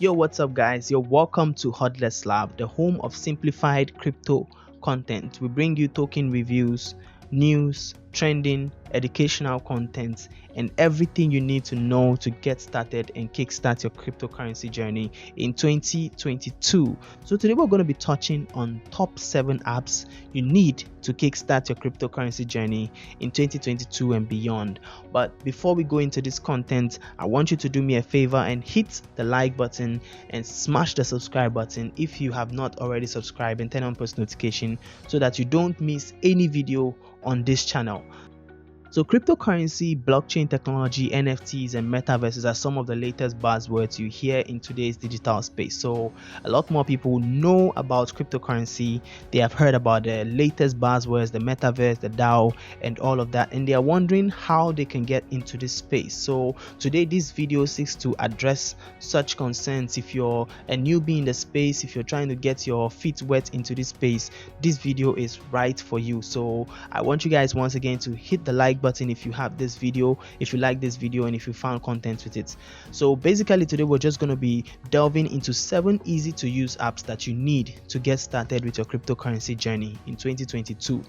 Yo, what's up, guys? You're welcome to Hodless Lab, the home of simplified crypto content. We bring you token reviews, news, trending, educational content, and everything you need to know to get started and kickstart your cryptocurrency journey in 2022. So, today we're going to be touching on top 7 apps you need to kickstart your cryptocurrency journey in 2022 and beyond. But before we go into this content, I want you to do me a favor and hit the like button and smash the subscribe button if you have not already subscribed, and turn on post notification so that you don't miss any video on this channel. So cryptocurrency, blockchain technology, NFTs, and metaverses are some of the latest buzzwords you hear in today's digital space. So a lot more people know about cryptocurrency. They have heard about the latest buzzwords, the metaverse, the DAO, and all of that, and they are wondering how they can get into this space. So today this video seeks to address such concerns. If you're a newbie in the space, if you're trying to get your feet wet into this space, this video is right for you. So I want you guys once again to hit the like button if you have this video, if you like this video, and if you found content with it. So basically today we're just going to be delving into 7 easy to use apps that you need to get started with your cryptocurrency journey in 2022.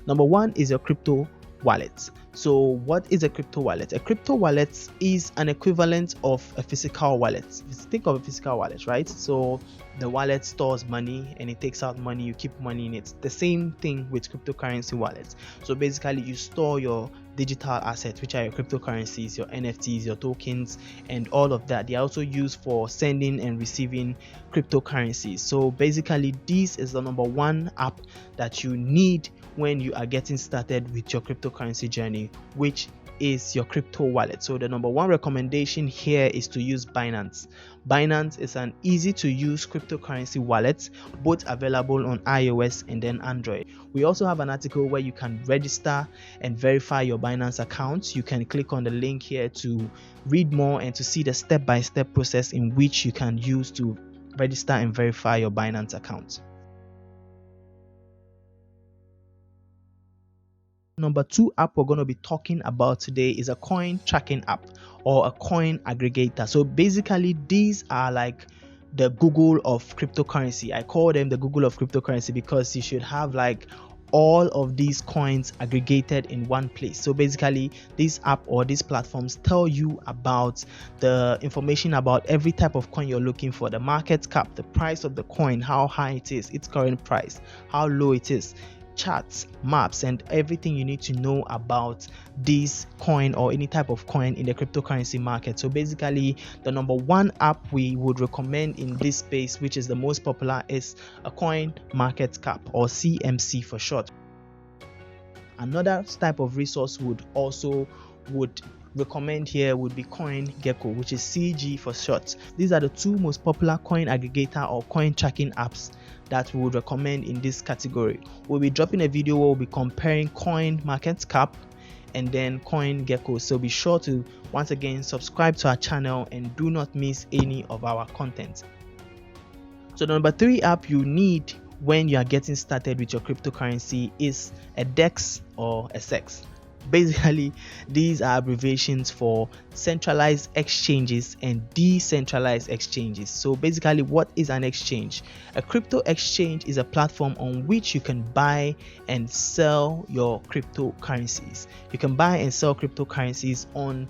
Number 1 is your crypto wallet. So what is a crypto wallet? A crypto wallet is an equivalent of a physical wallet. Think of a physical wallet, right? So the wallet stores money and it takes out money, you keep money in it. The same thing with cryptocurrency wallets. So basically you store your digital assets, which are your cryptocurrencies, your NFTs, your tokens, and all of that. They are also used for sending and receiving cryptocurrencies. So basically this is the number 1 app that you need when you are getting started with your cryptocurrency journey, which is your crypto wallet. So the number 1 recommendation here is to use Binance. Binance is an easy to use cryptocurrency wallet, both available on iOS and then Android. We also have an article where you can register and verify your Binance account. You can click on the link here to read more and to see the step-by-step process in which you can use to register and verify your Binance account. Number 2 app we're going to be talking about today is a coin tracking app or a coin aggregator. So basically these are like the Google of cryptocurrency. I call them the Google of cryptocurrency because you should have like all of these coins aggregated in one place. So basically this app or these platforms tell you about the information about every type of coin you're looking for, the market cap, the price of the coin, how high it is, its current price, how low it is, charts, maps, and everything you need to know about this coin or any type of coin in the cryptocurrency market. So basically the number 1 app we would recommend in this space, which is the most popular, is a coin market cap or CMC for short. Another type of resource would recommend here would be CoinGecko, which is CG for short. These are the 2 most popular coin aggregator or coin tracking apps that we would recommend in this category. We'll be dropping a video where we'll be comparing coin market cap and then CoinGecko. So be sure to once again subscribe to our channel and do not miss any of our content. So the number 3 app you need when you are getting started with your cryptocurrency is a DEX or a SEX. Basically, these are abbreviations for centralized exchanges and decentralized exchanges. So basically, what is an exchange? A crypto exchange is a platform on which you can buy and sell your cryptocurrencies. You can buy and sell cryptocurrencies on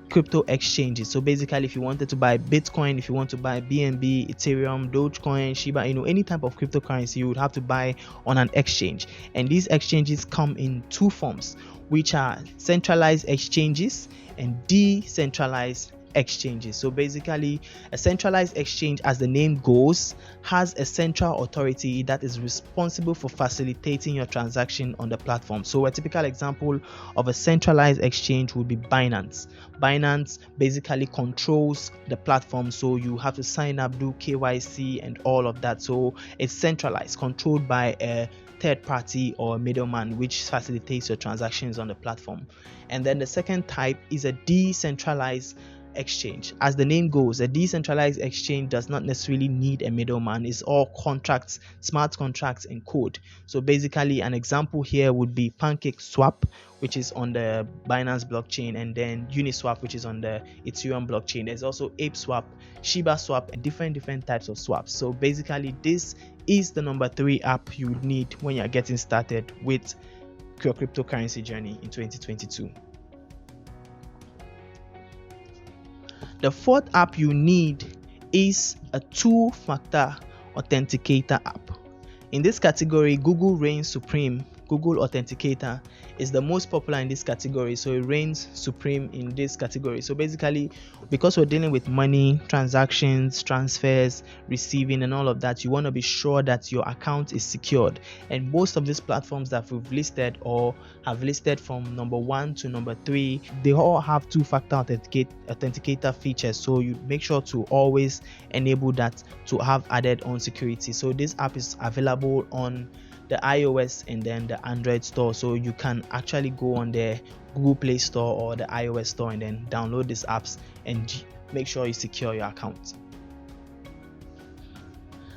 crypto exchanges. So basically, if you wanted to buy Bitcoin, if you want to buy BNB, Ethereum, Dogecoin, Shiba, any type of cryptocurrency, you would have to buy on an exchange. And these exchanges come in 2 forms, which are centralized exchanges and decentralized exchanges. So basically, a centralized exchange, as the name goes, has a central authority that is responsible for facilitating your transaction on the platform. So a typical example of a centralized exchange would be Binance. Binance basically controls the platform, so you have to sign up, do KYC and all of that. So it's centralized, controlled by a third party or a middleman, which facilitates your transactions on the platform. And then the second type is a decentralized exchange. As the name goes, a decentralized exchange does not necessarily need a middleman. It's all contracts, smart contracts and code. So basically an example here would be PancakeSwap, which is on the Binance blockchain, and then Uniswap, which is on the Ethereum blockchain. There's also ApeSwap, Shiba Swap, and different types of swaps. So basically this is the number 3 app you would need when you're getting started with your cryptocurrency journey in 2022. The 4th app you need is a 2-factor authenticator app. In this category, Google reigns supreme. Google Authenticator is the most popular in this category, so it reigns supreme in this category. So basically, because we're dealing with money, transactions, transfers, receiving and all of that, you want to be sure that your account is secured. And most of these platforms that we've listed or have listed from number 1 to number 3, they all have 2-factor authenticator features, so you make sure to always enable that to have added on security. So this app is available on the iOS and then the Android store, so you can actually go on the Google Play Store or the iOS store and then download these apps and make sure you secure your account.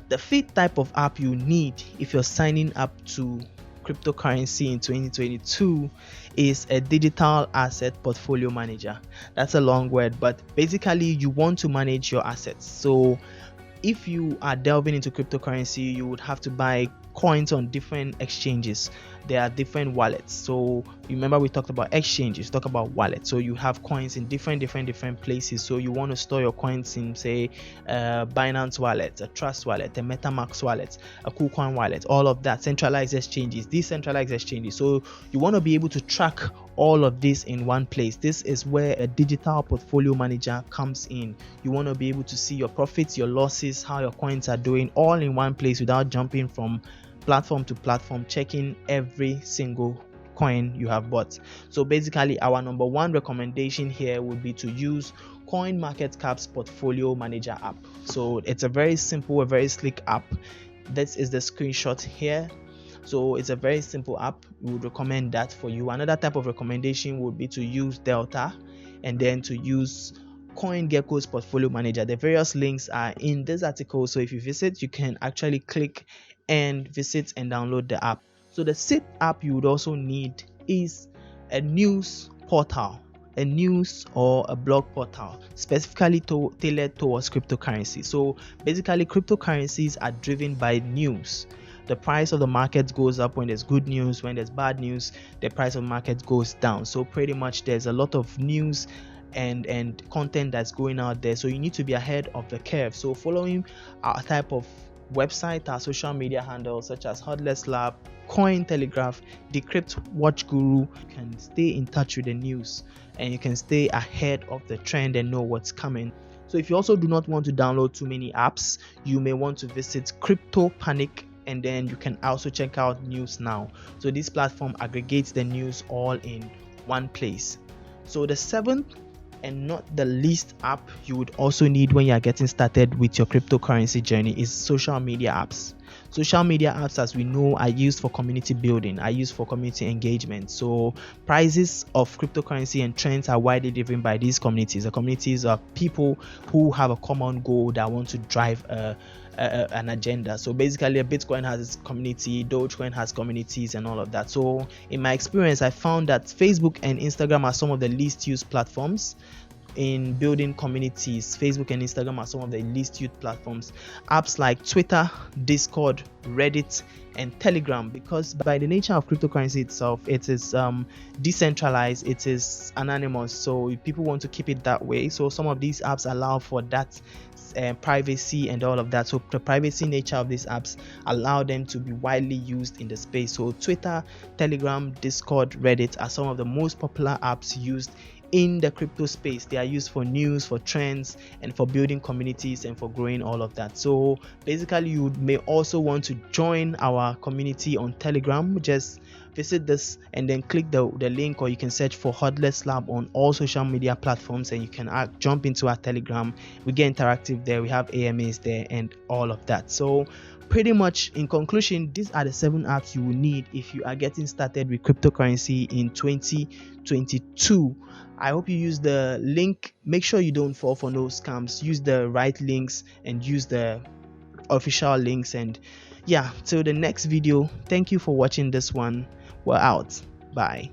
The 5th type of app you need if you're signing up to cryptocurrency in 2022 is a digital asset portfolio manager. That's a long word, but basically you want to manage your assets. So if you are delving into cryptocurrency, you would have to buy coins on different exchanges. There are different wallets. So remember we talked about exchanges, talk about wallets. So you have coins in different places. So you want to store your coins in, say, Binance wallet, a Trust wallet, a MetaMask wallet, a KuCoin wallet, all of that. Centralized exchanges, decentralized exchanges. So you want to be able to track all of this in one place. This is where a digital portfolio manager comes in. You want to be able to see your profits, your losses, how your coins are doing, all in one place without jumping from platform to platform, checking every single coin you have bought. So basically our number 1 recommendation here would be to use CoinMarketCap's portfolio manager app. So it's a very simple, a very slick app. This is the screenshot here. So it's a very simple app. We would recommend that for you. Another type of recommendation would be to use Delta and then to use CoinGecko's portfolio manager. The various links are in this article, so if you visit, you can actually click and visit and download the app. So the 6th app you would also need is a news portal, a news or a blog portal specifically tailored towards cryptocurrency. So basically cryptocurrencies are driven by news. The price of the market goes up when there's good news. When there's bad news, the price of the market goes down. So pretty much there's a lot of news and content that's going out there, so you need to be ahead of the curve. So following our type of website, our social media handles such as Hodless Lab, Cointelegraph, Decrypt Watch Guru, you can stay in touch with the news and you can stay ahead of the trend and know what's coming. So if you also do not want to download too many apps, you may want to visit Crypto Panic, and then you can also check out News Now. So this platform aggregates the news all in one place. So the 7th and not the least app you would also need when you are getting started with your cryptocurrency journey is social media apps. Social media apps, as we know, are used for community building, are used for community engagement. So prices of cryptocurrency and trends are widely driven by these communities. The communities are people who have a common goal that want to drive an agenda. So basically a Bitcoin has its community, Dogecoin has communities and all of that. So in my experience, I found that Facebook and Instagram are some of the least used platforms in building communities. Facebook and Instagram are some of the least used platforms. Apps like Twitter, Discord, Reddit and Telegram, because by the nature of cryptocurrency itself, it is decentralized, it is anonymous, so people want to keep it that way. So some of these apps allow for that privacy and all of that. So the privacy nature of these apps allow them to be widely used in the space. So Twitter, Telegram, Discord, Reddit are some of the most popular apps used in the crypto space. They are used for news, for trends, and for building communities and for growing all of that. So basically you may also want to join our community on Telegram. Just visit this and then click the link, or you can search for Hodless Lab on all social media platforms and you can jump into our Telegram. We get interactive there, we have AMAs there and all of that. So pretty much in conclusion, these are the 7 apps you will need if you are getting started with cryptocurrency in 2022. I hope you use the link. Make sure you don't fall for no scams. Use the right links and use the official links. And yeah, till the next video, thank you for watching this one. We're out. Bye.